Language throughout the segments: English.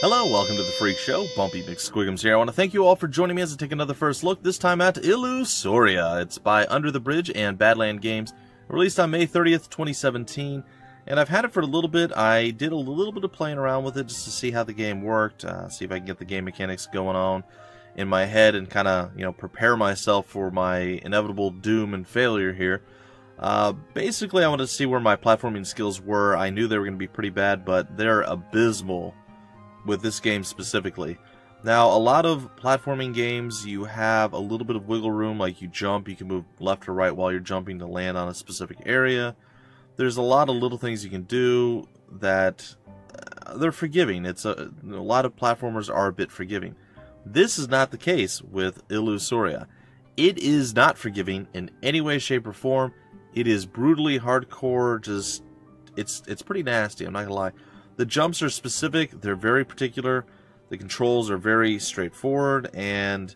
Hello, welcome to the Freak Show. Bumpy McSquigums here. I want to thank you all for joining me as I take another first look, this time at Illusoria. It's by Under the Bridge and Badland Games, released on May 30th, 2017. And I've had it for a little bit. I did a little bit of playing around with it just to see how the game worked, see if I can get the game mechanics going on in my head and kind of, prepare myself for my inevitable doom and failure here. Basically, I wanted to see where my platforming skills were. I knew they were going to be pretty bad, but they're abysmal with this game specifically. Now, a lot of platforming games, you have a little bit of wiggle room, like you jump, you can move left or right while you're jumping to land on a specific area. There's a lot of little things you can do that they're forgiving. A lot of platformers are a bit forgiving. This is not the case with Illusoria. It is not forgiving in any way, shape, or form. It is brutally hardcore. Just it's pretty nasty, I'm not gonna lie. The jumps are specific, they're very particular, the controls are very straightforward, and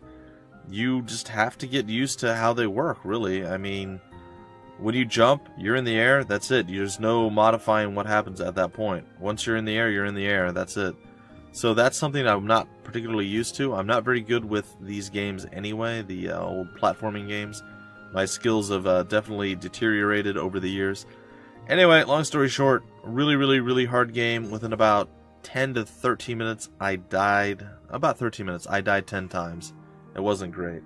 you just have to get used to how they work, really. I mean, when you jump, you're in the air, that's it. There's no modifying what happens at that point. Once you're in the air, you're in the air, that's it. So that's something I'm not particularly used to. I'm not very good with these games anyway, the old platforming games. My skills have definitely deteriorated over the years. Anyway, long story short, really hard game. Within about 10 to 13 minutes, I died. About 13 minutes, I died 10 times. It wasn't great.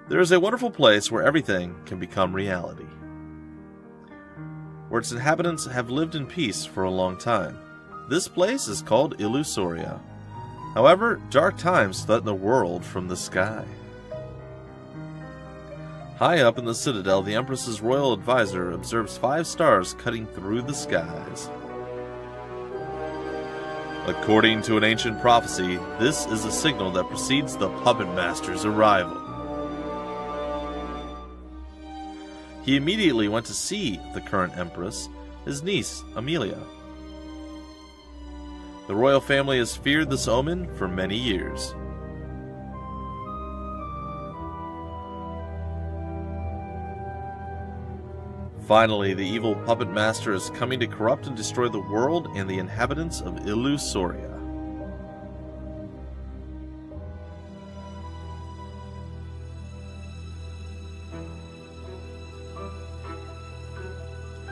There is a wonderful place where everything can become reality, where its inhabitants have lived in peace for a long time. This place is called Illusoria. However, dark times threaten the world from the sky. High up in the citadel, the Empress's royal advisor observes 5 stars cutting through the skies. According to an ancient prophecy, this is a signal that precedes the Puppet Master's arrival. He immediately went to see the current Empress, his niece, Amelia. The royal family has feared this omen for many years. Finally, the evil Puppet Master is coming to corrupt and destroy the world and the inhabitants of Illusoria.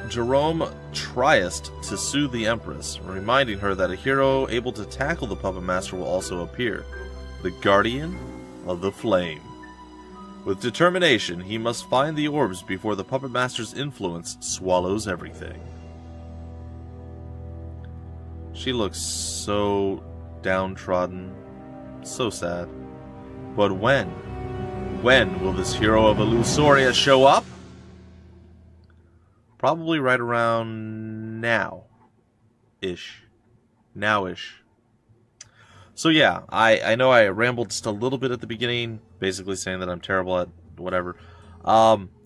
Jerome tries to soothe the Empress, reminding her that a hero able to tackle the Puppet Master will also appear, the Guardian of the Flame. With determination, he must find the orbs before the Puppet Master's influence swallows everything. She looks so downtrodden, so sad. But when? When will this hero of Illusoria show up? Probably right around now-ish. Now-ish. So yeah, I know I rambled just a little bit at the beginning, basically saying that I'm terrible at whatever.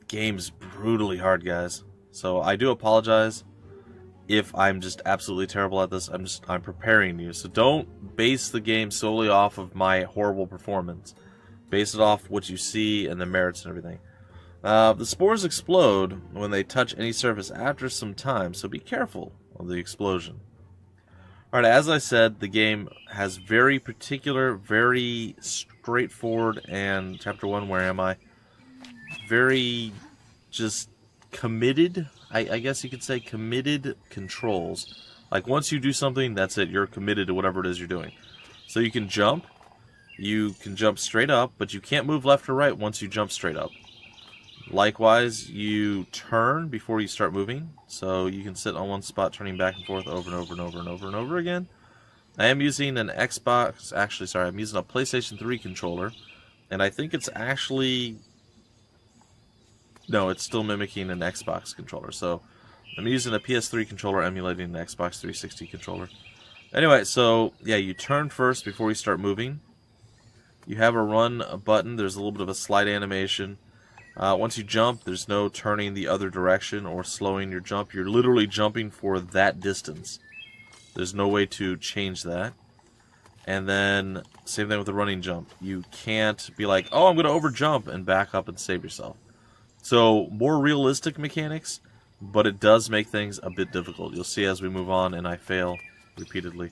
Game's brutally hard, guys. So I do apologize if I'm just absolutely terrible at this. I'm preparing you. So don't base the game solely off of my horrible performance. Base it off what you see and the merits and everything. The spores explode when they touch any surface after some time, so be careful of the explosion. Alright, as I said, the game has very particular, very straightforward, and Chapter 1, where am I? Very just committed, I guess you could say, committed controls. Like, once you do something, that's it, you're committed to whatever it is you're doing. So you can jump straight up, but you can't move left or right once you jump straight up. Likewise, you turn before you start moving, so you can sit on one spot turning back and forth over and over and over and over and over again. I am using an Xbox, actually, sorry, I'm using a PlayStation 3 controller, and I think it's actually, no, it's still mimicking an Xbox controller, so I'm using a PS3 controller emulating an Xbox 360 controller. Anyway, so, yeah, you turn first before you start moving. You have a run button, there's a little bit of a slide animation. Once you jump, there's no turning the other direction or slowing your jump. You're literally jumping for that distance. There's no way to change that. And then, same thing with the running jump. You can't be like, oh, I'm going to overjump and back up and save yourself. So, more realistic mechanics, but it does make things a bit difficult. You'll see as we move on, and I fail repeatedly.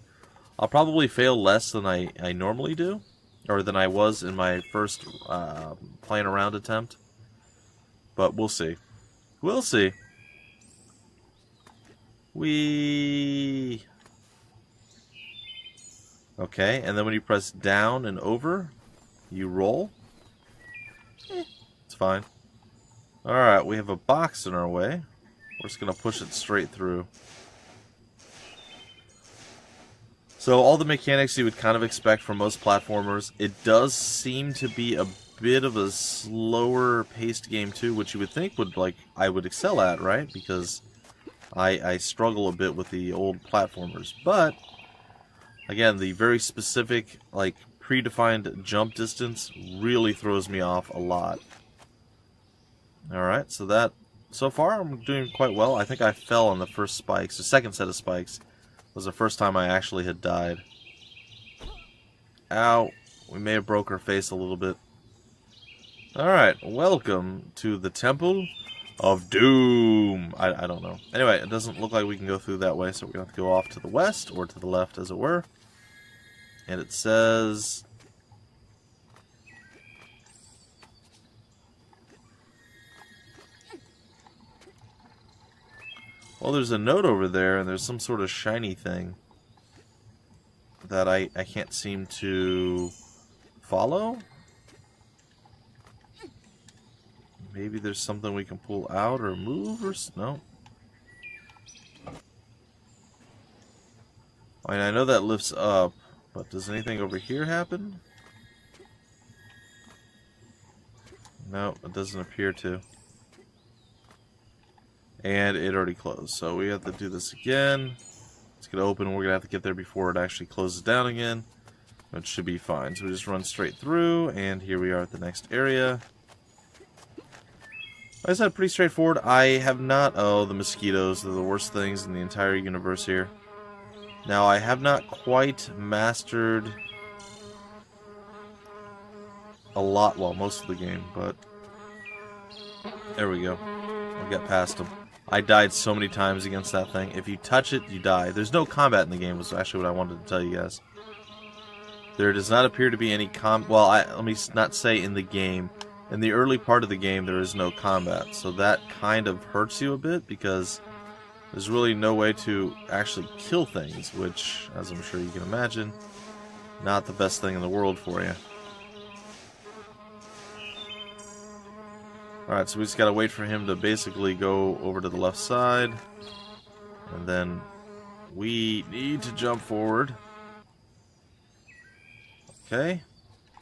I'll probably fail less than I normally do, or than I was in my first playing around attempt. But we'll see. We'll see. Okay, and then when you press down and over, you roll. It's fine. Alright, we have a box in our way. We're just going to push it straight through. So all the mechanics you would kind of expect from most platformers. It does seem to be a bit of a slower paced game too, which you would think would I would excel at, right? Because I struggle a bit with the old platformers. But again, the very specific, predefined jump distance really throws me off a lot. Alright, so far I'm doing quite well. I think I fell on the first spikes. The second set of spikes was the first time I actually had died. Ow. We may have broke our face a little bit. Alright, welcome to the Temple of Doom. I don't know. Anyway, it doesn't look like we can go through that way, so we're going to have to go off to the west, or to the left as it were. And it says... Well, there's a note over there, and there's some sort of shiny thing that I can't seem to follow. Maybe there's something we can pull out or move or... No. I mean, I know that lifts up, but does anything over here happen? No, it doesn't appear to. And it already closed, so we have to do this again. It's going to open, and we're going to have to get there before it actually closes down again. It should be fine. So we just run straight through, and here we are at the next area. Like I said, pretty straightforward. I have not... Oh, the mosquitoes are the worst things in the entire universe here. Now, I have not quite mastered a lot, well, most of the game, but... There we go. I'll get past them. I died so many times against that thing. If you touch it, you die. There's no combat in the game, was actually what I wanted to tell you guys. There does not appear to be any well, let me not say in the game. In the early part of the game, there is no combat. So that kind of hurts you a bit, because there's really no way to actually kill things, which, as I'm sure you can imagine, not the best thing in the world for you. Alright, so we just gotta wait for him to basically go over to the left side. And then we need to jump forward. Okay.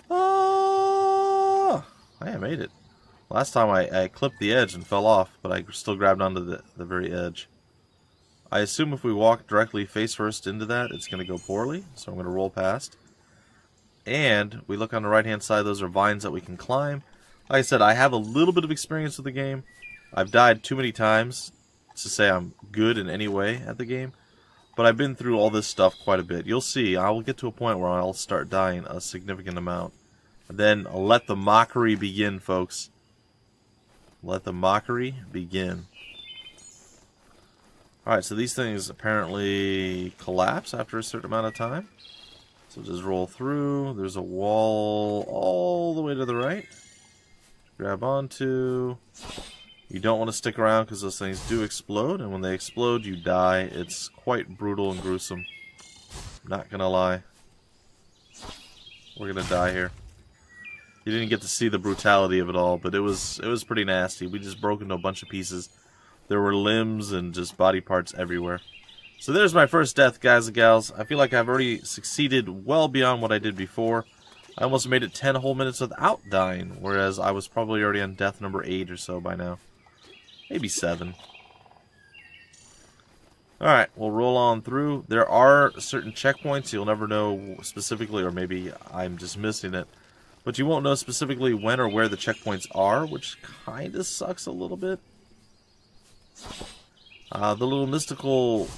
Oh! I made it. Last time I clipped the edge and fell off, but I still grabbed onto the very edge. I assume if we walk directly face first into that, it's going to go poorly, so I'm going to roll past. And we look on the right hand side, those are vines that we can climb. Like I said, I have a little bit of experience with the game. I've died too many times to say I'm good in any way at the game. But I've been through all this stuff quite a bit. You'll see, I will get to a point where I'll start dying a significant amount. And then let the mockery begin, folks. Let the mockery begin. Alright, so these things apparently collapse after a certain amount of time. So just roll through. There's a wall all the way to the right. Grab onto. You don't want to stick around because those things do explode, and when they explode, you die. It's quite brutal and gruesome. Not gonna lie. We're gonna die here. You didn't get to see the brutality of it all, but it was pretty nasty. We just broke into a bunch of pieces. There were limbs and just body parts everywhere. So there's my first death, guys and gals. I feel like I've already succeeded well beyond what I did before. I almost made it 10 whole minutes without dying, whereas I was probably already on death number 8 or so by now. Maybe 7. Alright, we'll roll on through. There are certain checkpoints you'll never know specifically, or maybe I'm just missing it. But you won't know specifically when or where the checkpoints are, which kind of sucks a little bit. The little mystical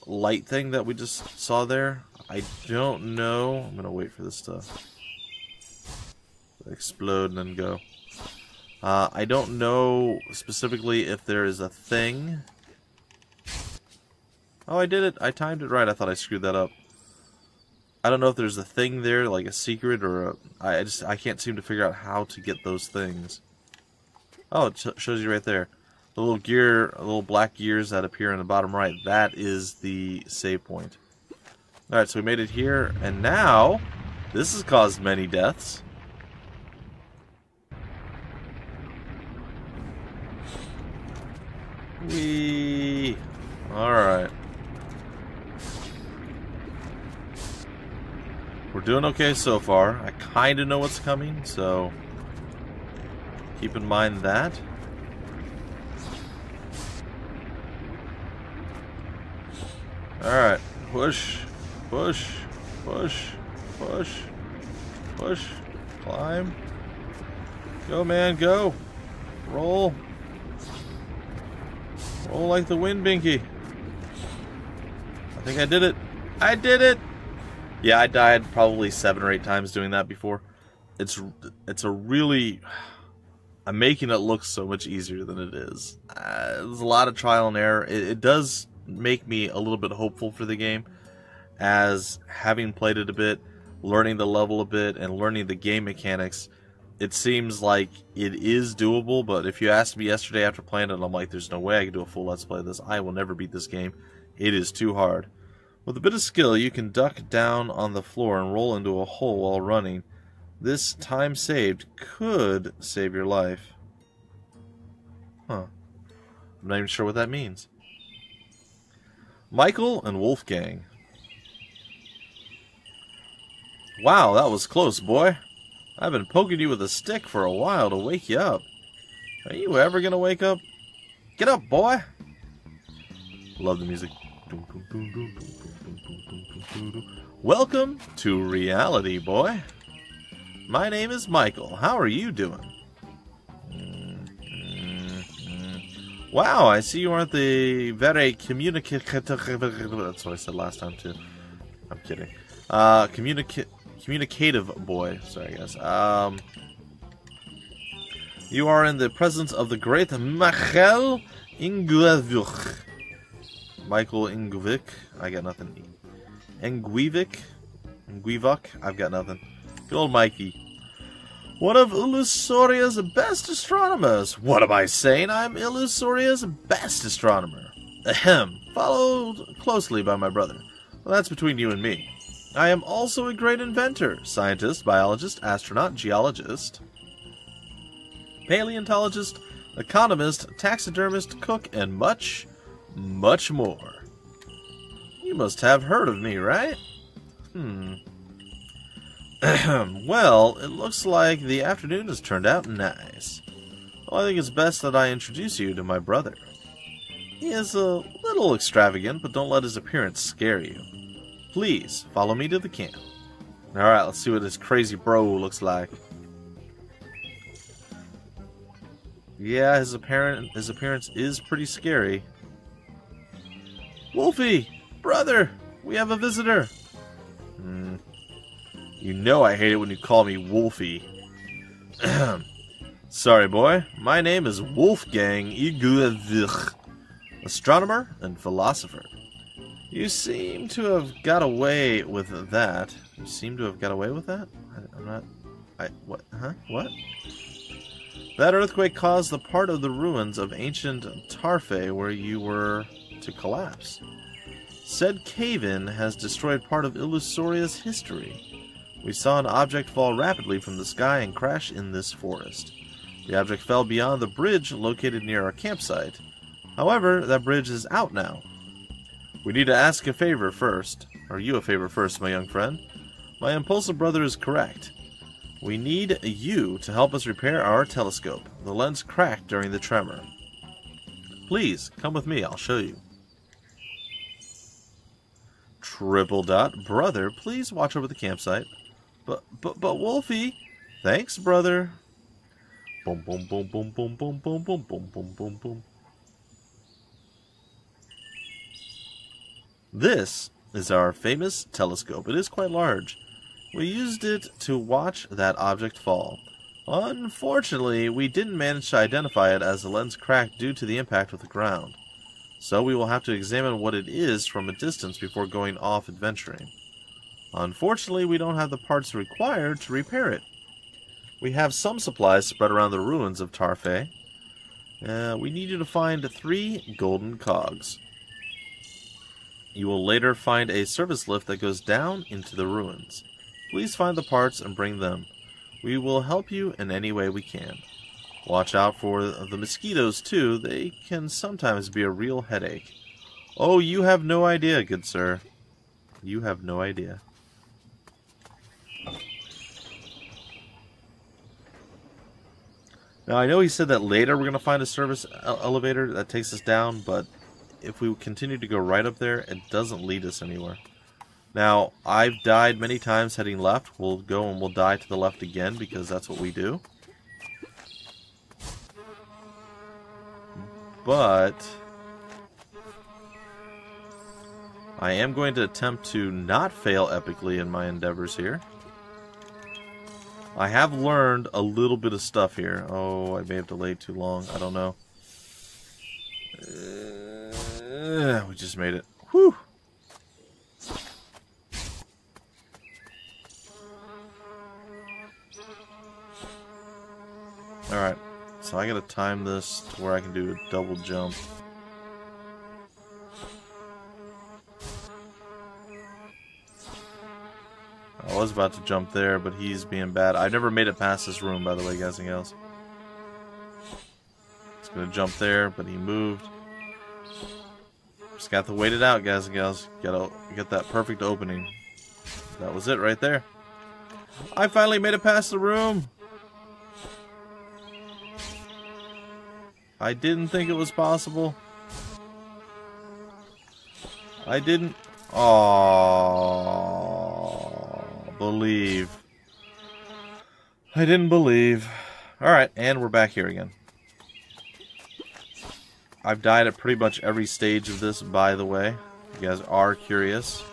light thing that we just saw there, I don't know. I'm going to wait for this to explode and then go. I don't know specifically if there is a thing. Oh, I did it. I timed it right. I thought I screwed that up. I don't know if there's a thing there, like a secret, or I can't seem to figure out how to get those things. Oh, it shows you right there. The little gear, little black gears that appear in the bottom right. That is the save point. Alright, so we made it here, and now this has caused many deaths. Whee! Alright. We're doing okay so far. I kind of know what's coming, so keep in mind that. Alright. Push. Push. Push. Push. Push. Climb. Go, man, go. Roll. Roll like the wind, Binky. I think I did it. I did it! Yeah, I died probably 7 or 8 times doing that before. It's a really... I'm making it look so much easier than it is. There's a lot of trial and error. It does make me a little bit hopeful for the game, as having played it a bit, learning the level a bit, and learning the game mechanics, it seems like it is doable. But if you asked me yesterday after playing it, I'm like, there's no way I can do a full Let's Play of this. I will never beat this game. It is too hard. With a bit of skill, you can duck down on the floor and roll into a hole while running. This time saved could save your life. Huh. I'm not even sure what that means. Michael and Wolfgang. Wow, that was close, boy. I've been poking you with a stick for a while to wake you up. Are you ever gonna wake up? Get up, boy! Love the music. Welcome to reality, boy. My name is Michael. How are you doing? Wow, I see you aren't the very communicative... That's what I said last time, too. I'm kidding. Communicative boy. Sorry, guys. You are in the presence of the great Michael Ingvik. Michael Ingvik. I got nothing. Ingvik. I've got nothing. Good old Mikey. One of Illusoria's best astronomers. What am I saying? I'm Illusoria's best astronomer. Ahem. Followed closely by my brother. Well, that's between you and me. I am also a great inventor. Scientist, biologist, astronaut, geologist, paleontologist, economist, taxidermist, cook, and much, much more. You must have heard of me, right? Well, it looks like the afternoon has turned out nice. Well, I think it's best that I introduce you to my brother. He is a little extravagant, but don't let his appearance scare you. Please, follow me to the camp. Alright, let's see what this crazy bro looks like. Yeah, his appearance is pretty scary. Wolfie! Brother! We have a visitor! You know I hate it when you call me Wolfie. Sorry, boy. My name is Wolfgang Iguvich, astronomer and philosopher. You seem to have got away with that. You seem to have got away with that? What? Huh? What? That earthquake caused the part of the ruins of ancient Tarfe where you were to collapse. Said cave-in has destroyed part of Illusoria's history. We saw an object fall rapidly from the sky and crash in this forest. The object fell beyond the bridge located near our campsite. However, that bridge is out now. We need to ask a favor first. Are you a favor first, my young friend? My impulsive brother is correct. We need you to help us repair our telescope. The lens cracked during the tremor. Please, come with me. I'll show you. Triple dot. Brother, please watch over the campsite. But Wolfie. Thanks, brother. Boom, boom, boom, boom, boom, boom, boom, boom, boom, boom, boom, boom. This is our famous telescope. It is quite large. We used it to watch that object fall. Unfortunately, we didn't manage to identify it as the lens cracked due to the impact with the ground. So we will have to examine what it is from a distance before going off adventuring. Unfortunately, we don't have the parts required to repair it. We have some supplies spread around the ruins of Tarfay. We need you to find 3 golden cogs. You will later find a service lift that goes down into the ruins. Please find the parts and bring them. We will help you in any way we can. Watch out for the mosquitoes, too. They can sometimes be a real headache. Oh, you have no idea, good sir. You have no idea. Now, I know he said that later we're going to find a service elevator that takes us down, but if we continue to go right up there, it doesn't lead us anywhere. Now, I've died many times heading left. We'll go and we'll die to the left again because that's what we do. But I am going to attempt to not fail epically in my endeavors here. I have learned a little bit of stuff here. Oh, I may have delayed too long. I don't know. We just made it. Whew. Alright. So I gotta time this to where I can do a double jump. I was about to jump there, but he's being bad. I never made it past this room, by the way, guys and gals. He's gonna jump there, but he moved. Just got to wait it out, guys and gals. Gotta get that perfect opening. That was it right there. I finally made it past the room. I didn't think it was possible. I didn't. Believe. I didn't believe. Alright, and we're back here again. I've died at pretty much every stage of this, by the way. If you guys are curious.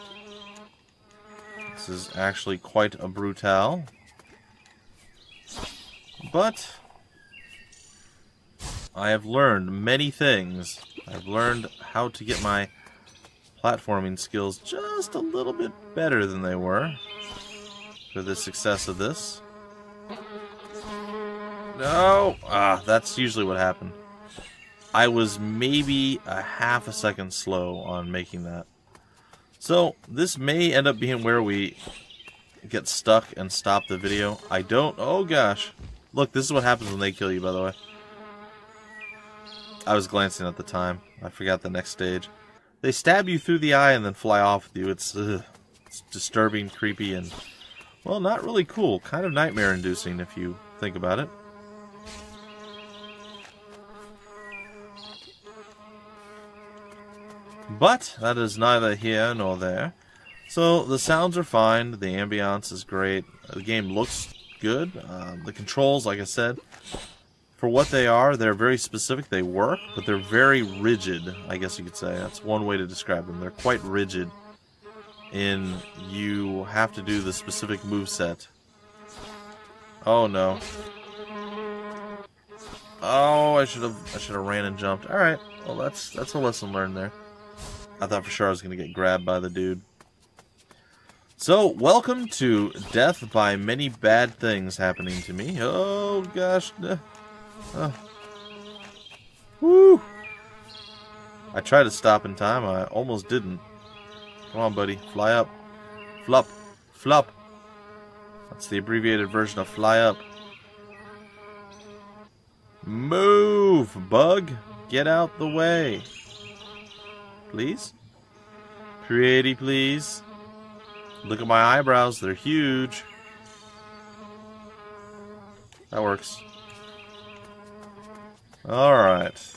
This is actually quite a brutal. But I have learned many things. I've learned how to get my platforming skills just a little bit better than they were for the success of this. No! That's usually what happened. I was maybe a half a second slow on making that. So, this may end up being where we get stuck and stop the video. I don't... Oh gosh. Look, this is what happens when they kill you, by the way. I was glancing at the time. I forgot the next stage. They stab you through the eye and then fly off with you. It's disturbing, creepy, and, well, not really cool. Kind of nightmare-inducing if you think about it. But that is neither here nor there. So the sounds are fine. The ambiance is great. The game looks good. The controls, like I said, for what they are, they're very specific. They work, but they're very rigid, I guess you could say. That's one way to describe them. They're quite rigid in you have to do the specific moveset. Oh no. Oh, I should have ran and jumped. Alright, well that's a lesson learned there. I thought for sure I was gonna get grabbed by the dude. So, welcome to death by many bad things happening to me. Oh gosh. Woo! I tried to stop in time. I almost didn't. Come on, buddy. Fly up. Flop. Flop. That's the abbreviated version of fly up. Move, bug. Get out the way. Please? Pretty please. Look at my eyebrows. They're huge. That works. Alright.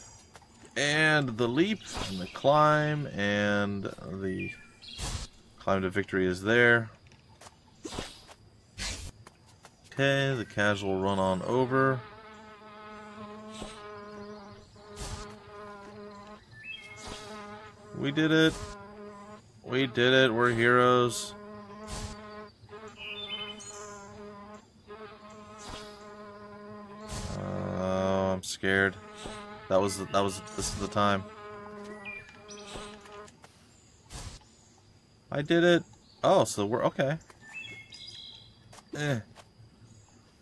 And the leap, and the climb, and the climb to victory is there. Okay, the casual run on over. We did it. We did it. We're heroes. I'm scared. This is the time. I did it. Oh, so we're okay.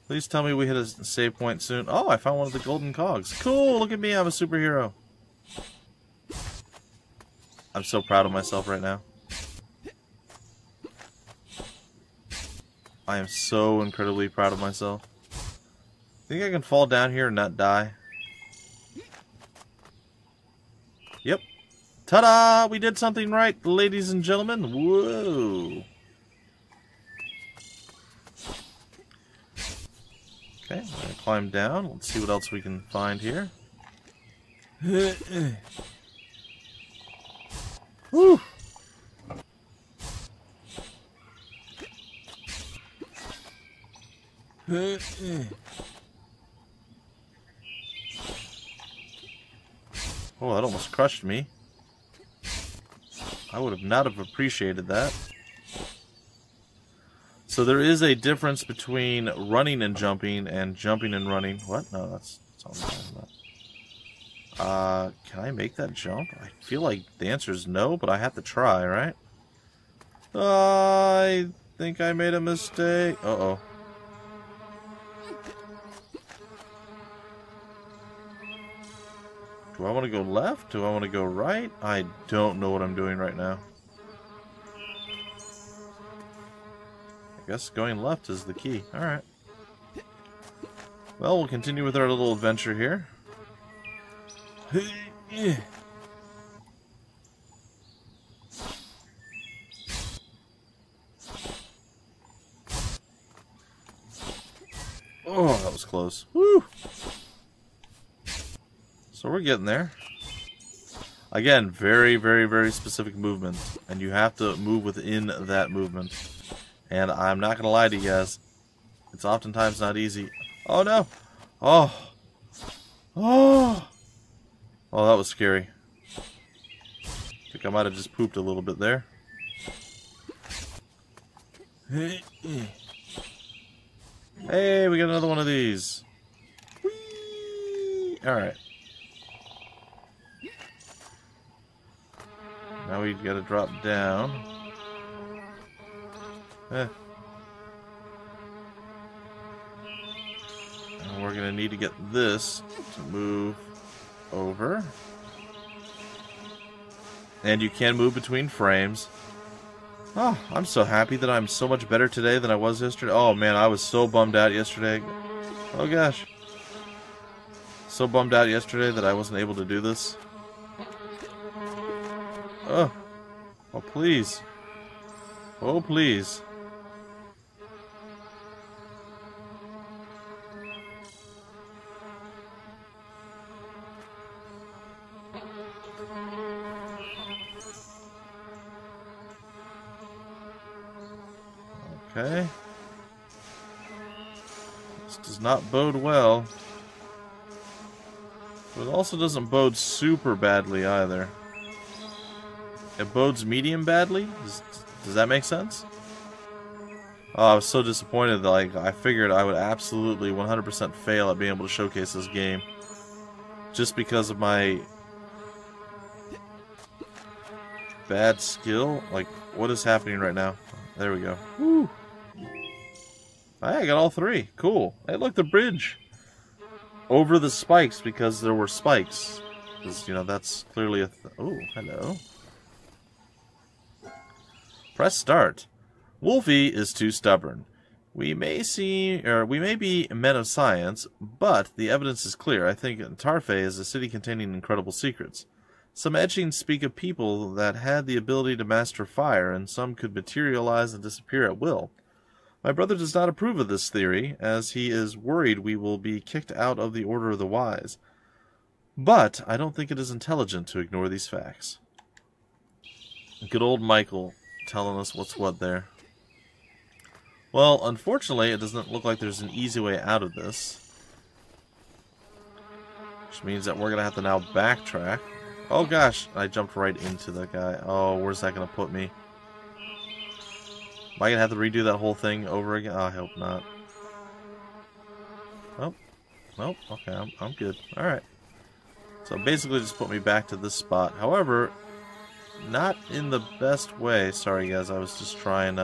Please tell me we hit a save point soon. Oh, I found one of the golden cogs. Cool, look at me, I'm a superhero. I'm so proud of myself right now. I am so incredibly proud of myself. Think I can fall down here and not die? Yep. Ta-da! We did something right, ladies and gentlemen. Whoa. Okay, I'm gonna climb down. Let's see what else we can find here. Woo! Oh, that almost crushed me. I would have not have appreciated that. So there is a difference between running and jumping and running. What? No, that's all I'm talking about. Can I make that jump? I feel like the answer is no, but I have to try, right? I think I made a mistake. Uh-oh. Do I want to go left? Do I want to go right? I don't know what I'm doing right now. I guess going left is the key. Alright. Well, we'll continue with our little adventure here. Oh, that was close. Woo! So we're getting there. Again, very, very, very specific movement. And you have to move within that movement. And I'm not going to lie to you guys. It's oftentimes not easy. Oh, no. Oh. Oh. Oh, that was scary. I think I might have just pooped a little bit there. Hey, we got another one of these. Whee! Alright. Now we gotta drop down. And we're gonna need to get this to move over. And you can move between frames. Oh, I'm so happy that I'm so much better today than I was yesterday. Oh man, I was so bummed out yesterday. Oh gosh. So bummed out yesterday that I wasn't able to do this. Oh. Oh, please. Oh, please. Okay. This does not bode well. But it also doesn't bode super badly either. It bodes medium badly? Does that make sense? Oh, I was so disappointed that I figured I would absolutely 100% fail at being able to showcase this game. Just because of my bad skill. Like, what is happening right now? There we go. Woo! Hey, I got all three. Cool. Hey, look, the bridge. Over the spikes because there were spikes. Because, you know, that's clearly a... Oh, hello. Press start. Wolfie is too stubborn. We may be men of science, but the evidence is clear. I think Tarfe is a city containing incredible secrets. Some etchings speak of people that had the ability to master fire, and some could materialize and disappear at will. My brother does not approve of this theory, as he is worried we will be kicked out of the Order of the Wise. But I don't think it is intelligent to ignore these facts. Good old Michael telling us what's what there. Well, unfortunately, it doesn't look like there's an easy way out of this. Which means that we're going to have to now backtrack. Oh gosh, I jumped right into the guy. Oh, where's that going to put me? Am I going to have to redo that whole thing over again? Oh, I hope not. Oh, nope, okay, I'm good. Alright. So basically just put me back to this spot. However, not in the best way. Sorry guys, I was just trying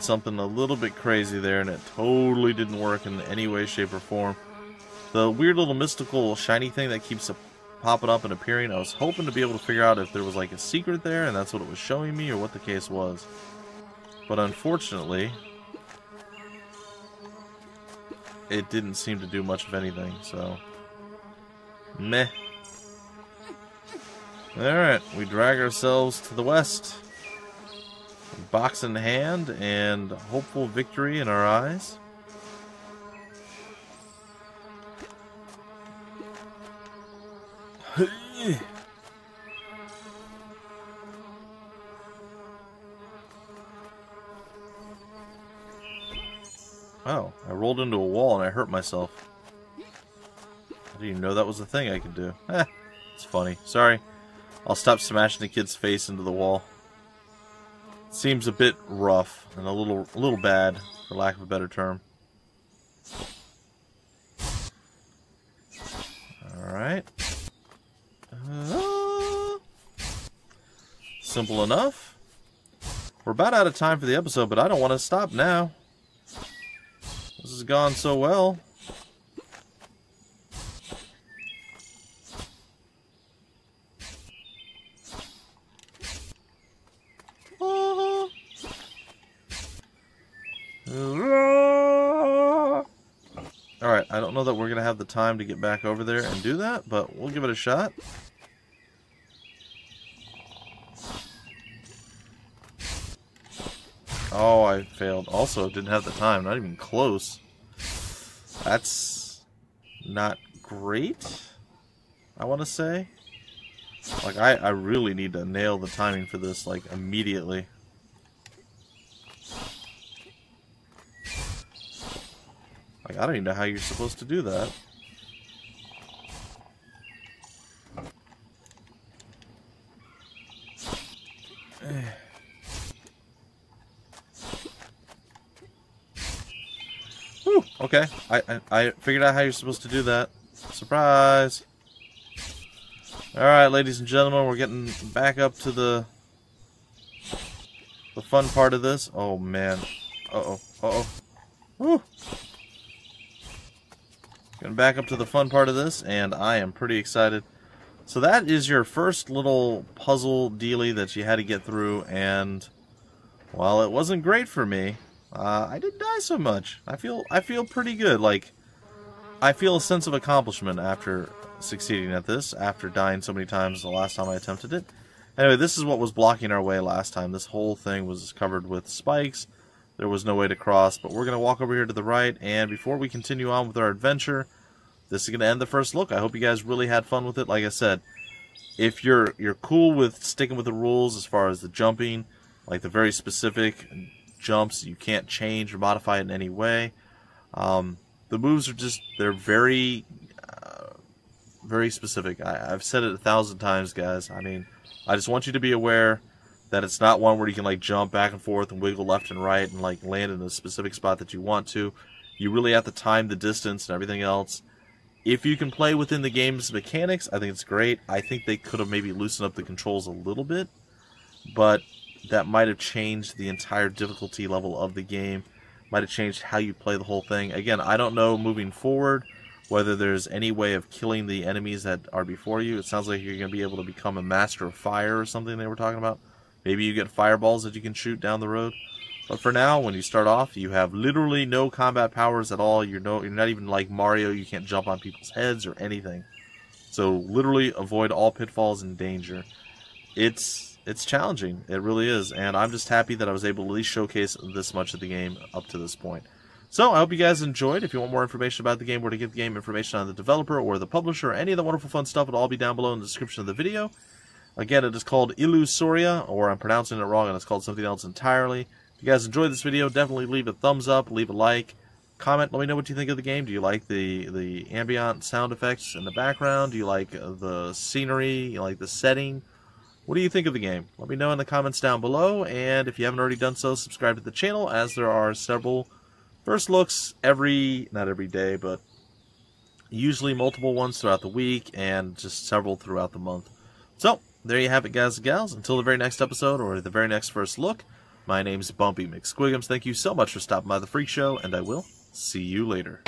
something a little bit crazy there, and it totally didn't work in any way, shape, or form. The weird little mystical shiny thing that keeps popping up and appearing, I was hoping to be able to figure out if there was like a secret there and that's what it was showing me, or what the case was. But unfortunately, it didn't seem to do much of anything, so meh. Alright, we drag ourselves to the west. Box in hand and hopeful victory in our eyes. Oh, I rolled into a wall and I hurt myself. I didn't even know that was a thing I could do. It's funny. Sorry. I'll stop smashing the kid's face into the wall. Seems a bit rough and a little bad, for lack of a better term. Alright. Simple enough. We're about out of time for the episode, but I don't want to stop now. This has gone so well. Alright, I don't know that we're going to have the time to get back over there and do that, but we'll give it a shot. Oh, I failed. Also, didn't have the time. Not even close. That's not great, I want to say. Like, I really need to nail the timing for this, like, immediately. Like, I don't even know how you're supposed to do that. Whew, okay, I figured out how you're supposed to do that. Surprise! Alright, ladies and gentlemen, we're getting back up to the fun part of this. Oh, man. Uh-oh, uh-oh. Whew! Getting back up to the fun part of this, and I am pretty excited. So that is your first little puzzle dealie that you had to get through, and while it wasn't great for me, I didn't die so much. I feel pretty good. Like, I feel a sense of accomplishment after succeeding at this, after dying so many times the last time I attempted it. Anyway, this is what was blocking our way last time. This whole thing was covered with spikes. There was no way to cross, but we're going to walk over here to the right, and before we continue on with our adventure, this is going to end the first look. I hope you guys really had fun with it. Like I said, if you're cool with sticking with the rules as far as the jumping, like the very specific jumps you can't change or modify in any way, the moves are just, they're very specific. I've said it 1,000 times, guys. I mean, I just want you to be aware that it's not one where you can like jump back and forth and wiggle left and right and like land in a specific spot that you want to. You really have to time the distance and everything else. If you can play within the game's mechanics, I think it's great. I think they could have maybe loosened up the controls a little bit, but that might have changed the entire difficulty level of the game. Might have changed how you play the whole thing. Again, I don't know moving forward whether there's any way of killing the enemies that are before you. It sounds like you're going to be able to become a master of fire or something they were talking about. Maybe you get fireballs that you can shoot down the road. But for now, when you start off, you have literally no combat powers at all. You're not even like Mario. You can't jump on people's heads or anything. So literally avoid all pitfalls and danger. It's challenging. It really is. And I'm just happy that I was able to at least showcase this much of the game up to this point. So I hope you guys enjoyed. If you want more information about the game, where to get the game, information on the developer or the publisher, or any of the wonderful fun stuff, it'll all be down below in the description of the video. Again, it is called Illusoria, or I'm pronouncing it wrong and it's called something else entirely. If you guys enjoyed this video, definitely leave a thumbs up, leave a like, comment, let me know what you think of the game. Do you like the ambient sound effects in the background? Do you like the scenery? You like the setting? What do you think of the game? Let me know in the comments down below, and if you haven't already done so, subscribe to the channel, as there are several first looks not every day, but usually multiple ones throughout the week, and just several throughout the month. So, there you have it, guys and gals. Until the very next episode, or the very next first look, my name's Bumpy McSquigums. Thank you so much for stopping by the Freak Show, and I will see you later.